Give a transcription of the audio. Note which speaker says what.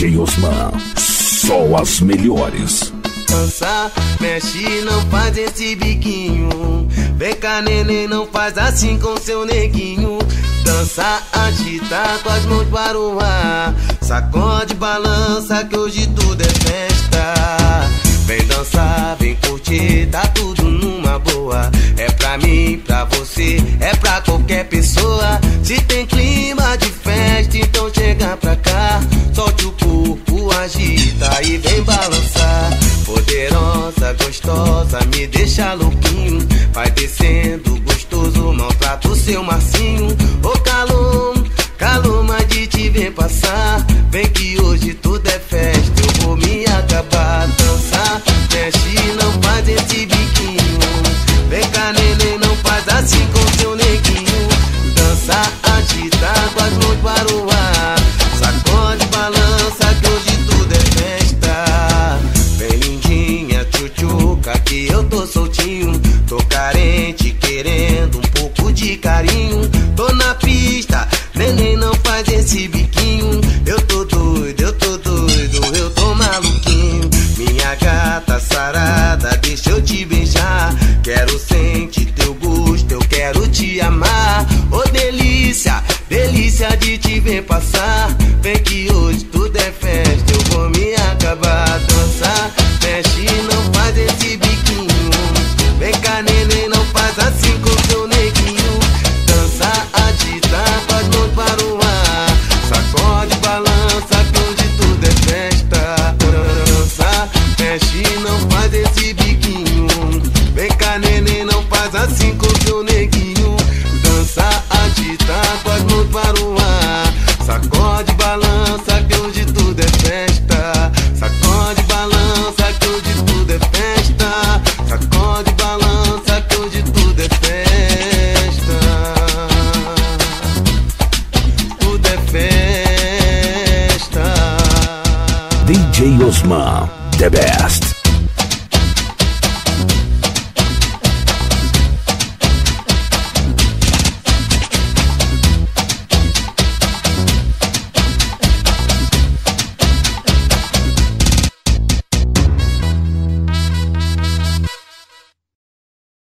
Speaker 1: DJ Osman, só as melhores.
Speaker 2: Dança, mexe, não faz esse biquinho. Vem cá, neném, não faz assim com seu neguinho. Dança, agita com as mãos para o ar. Sacode, balança que hoje tudo é festa. Vem dançar, vem curtir, tá tudo numa boa. É pra mim, pra você, é pra qualquer pessoa. Se tem clima de festa, então chega pra cá. Solte o corpo, agita e vem balançar. Poderosa, gostosa, me deixa louquinho. Vai descendo, gostoso, maltrata o seu Marcinho. Ô calor, calor, mas de te ver passar. Vem que hoje tudo é festa, eu vou me acabar. Dançar, mexe, não faz esse biquinho. Vem cá, neném, não faz assim com seu neguinho. Dança, agita com as mãos para o ar. Sacode, balança que hoje tudo é festa. Vem lindinha, tchutchuca, que eu tô soltinho. Tô carente, querendo um pouco de carinho. Tô na pista, neném, não faz esse biquinho. Eu tô doido, eu tô doido, eu tô maluquinho. Minha gata sarada, deixa eu te beijar. Quero sentir teu gosto, eu quero te amar. Ô delícia, delícia de te ver passar. Vem que hoje tudo é festa, eu vou me acabar. Dançar, mexe, não faz esse biquinho. Vem cá, neném, não faz assim com seu neguinho. Dança, agita com as mãos para o ar. Sacode, balança que hoje tudo é festa. Dança, mexe, não faz esse biquinho. Vem cá, neném, não faz assim com seu neguinho. Dança, agita com as mãos para o ar. Sacode, balança que hoje tudo é festa. Sacode, balança que hoje tudo é festa. Sacode, balança que hoje tudo é festa. Tudo é festa.
Speaker 1: DJ Osman, the best.